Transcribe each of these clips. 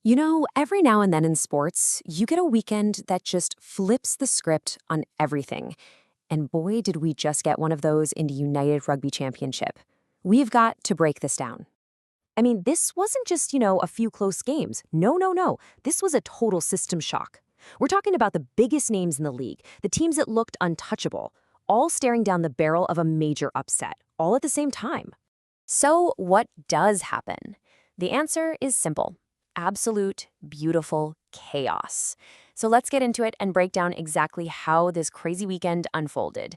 You know, every now and then in sports, you get a weekend that just flips the script on everything. And boy, did we just get one of those in the United Rugby Championship. We've got to break this down. I mean, this wasn't just, a few close games. No, no, no. This was a total system shock. We're talking about the biggest names in the league, the teams that looked untouchable, all staring down the barrel of a major upset, all at the same time. So, what does happen? The answer is simple. Absolute, beautiful chaos. So let's get into it and break down exactly how this crazy weekend unfolded.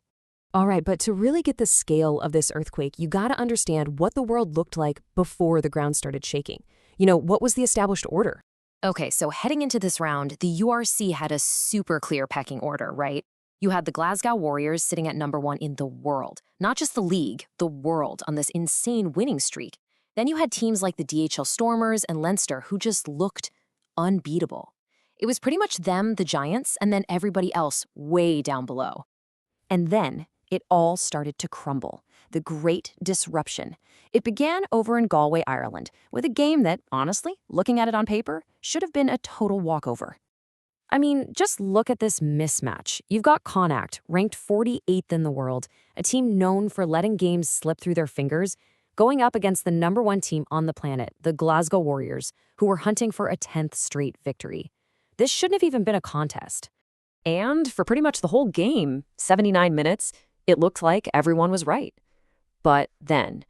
All right, but to really get the scale of this earthquake, you got to understand what the world looked like before the ground started shaking. What was the established order? Okay, so heading into this round, the URC had a super clear pecking order, right? You had the Glasgow Warriors sitting at number 1 in the world, not just the league, the world, on this insane winning streak. Then you had teams like the DHL Stormers and Leinster who just looked unbeatable. It was pretty much them, the Giants, and then everybody else way down below. And then it all started to crumble. The Great Disruption. It began over in Galway, Ireland, with a game that, honestly, looking at it on paper, should have been a total walkover. I mean, just look at this mismatch. You've got Connacht, ranked 48th in the world, a team known for letting games slip through their fingers, going up against the number 1 team on the planet, the Glasgow Warriors, who were hunting for a 10th straight victory. This shouldn't have even been a contest. And for pretty much the whole game, 79 minutes, it looked like everyone was right. But then,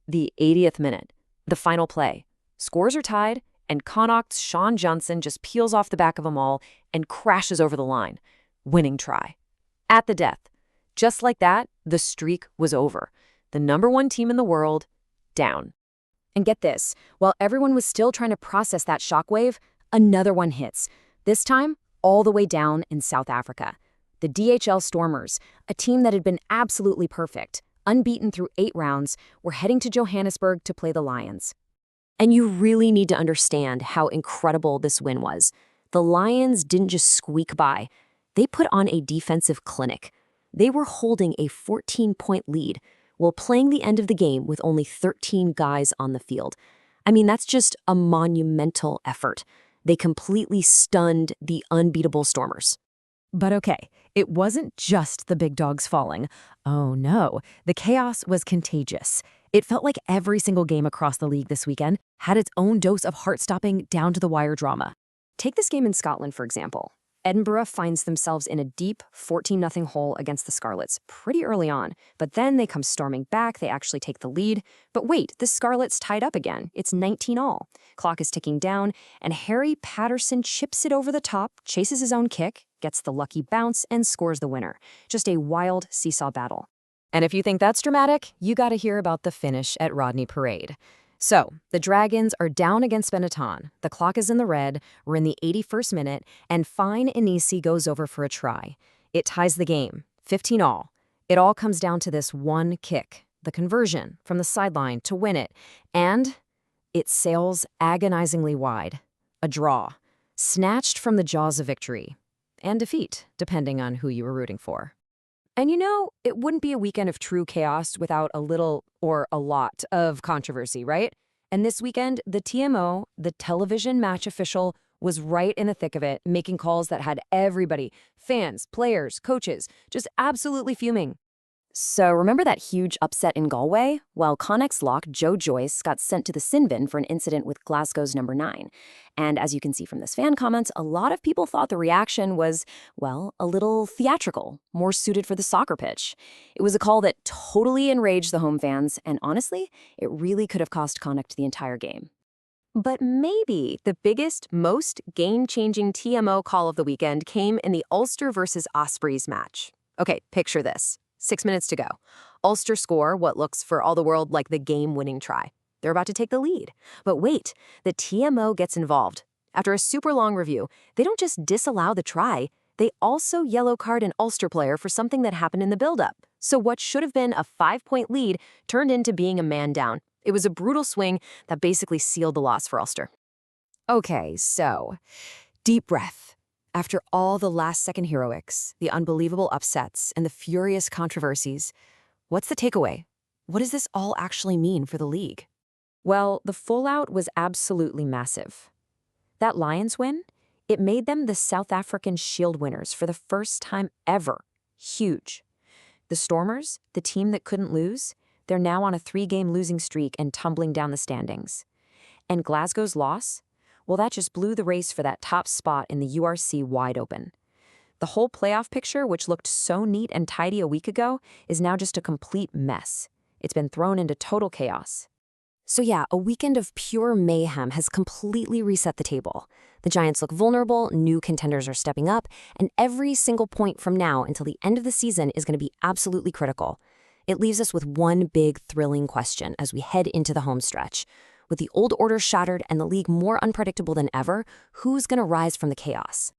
the 80th minute, the final play, scores are tied, and Connacht's Sean Johnson just peels off the back of them all and crashes over the line. Winning try. At the death. Just like that, the streak was over. The number 1 team in the world, down. And get this, while everyone was still trying to process that shockwave, another one hits. This time, all the way down in South Africa. The DHL Stormers, a team that had been absolutely perfect, unbeaten through 8 rounds, were heading to Johannesburg to play the Lions. And you really need to understand how incredible this win was. The Lions didn't just squeak by. They put on a defensive clinic. They were holding a 14-point lead, while playing the end of the game with only 13 guys on the field. I mean, that's just a monumental effort. They completely stunned the unbeatable Stormers. But okay, it wasn't just the big dogs falling. Oh no, the chaos was contagious. It felt like every single game across the league this weekend had its own dose of heart-stopping, down-to-the-wire drama. Take this game in Scotland, for example. Edinburgh finds themselves in a deep 14-0 hole against the Scarlets pretty early on, but then they come storming back, they actually take the lead. But wait, the Scarlets tied up again. It's 19-all. Clock is ticking down, and Harry Patterson chips it over the top, chases his own kick, gets the lucky bounce, and scores the winner. Just a wild seesaw battle. And if you think that's dramatic, you gotta hear about the finish at Rodney Parade. So, the Dragons are down against Benetton. The clock is in the red, we're in the 81st minute, and Fine Inisi goes over for a try. It ties the game, 15-all. It all comes down to this one kick, the conversion from the sideline to win it, and it sails agonizingly wide. A draw, snatched from the jaws of victory, and defeat, depending on who you were rooting for. And it wouldn't be a weekend of true chaos without a little or a lot of controversy, right? And this weekend, the TMO, the television match official, was right in the thick of it, making calls that had everybody, fans, players, coaches, just absolutely fuming. So remember that huge upset in Galway? Well, Connacht's lock, Joe Joyce, got sent to the sin bin for an incident with Glasgow's number 9. And as you can see from this fan comments, a lot of people thought the reaction was, well, a little theatrical, more suited for the soccer pitch. It was a call that totally enraged the home fans, and honestly, it really could have cost Connacht the entire game. But maybe the biggest, most game-changing TMO call of the weekend came in the Ulster versus Ospreys match. Okay, picture this. 6 minutes to go. Ulster score what looks for all the world like the game-winning try. They're about to take the lead. But wait, the TMO gets involved. After a super long review, they don't just disallow the try, they also yellow card an Ulster player for something that happened in the build-up. So what should have been a 5-point lead turned into being a man down. It was a brutal swing that basically sealed the loss for Ulster. Okay, so, deep breath. After all the last-second heroics, the unbelievable upsets, and the furious controversies, what's the takeaway? What does this all actually mean for the league? Well, the fallout was absolutely massive. That Lions win, it made them the South African Shield winners for the first time ever. Huge. The Stormers, the team that couldn't lose, they're now on a 3-game losing streak and tumbling down the standings. And Glasgow's loss? Well, that just blew the race for that top spot in the URC wide open. The whole playoff picture, which looked so neat and tidy a week ago, is now just a complete mess. It's been thrown into total chaos. So yeah, a weekend of pure mayhem has completely reset the table. The Giants look vulnerable, new contenders are stepping up, and every single point from now until the end of the season is going to be absolutely critical. It leaves us with one big, thrilling question as we head into the home stretch. With the old order shattered and the league more unpredictable than ever, who's going to rise from the chaos?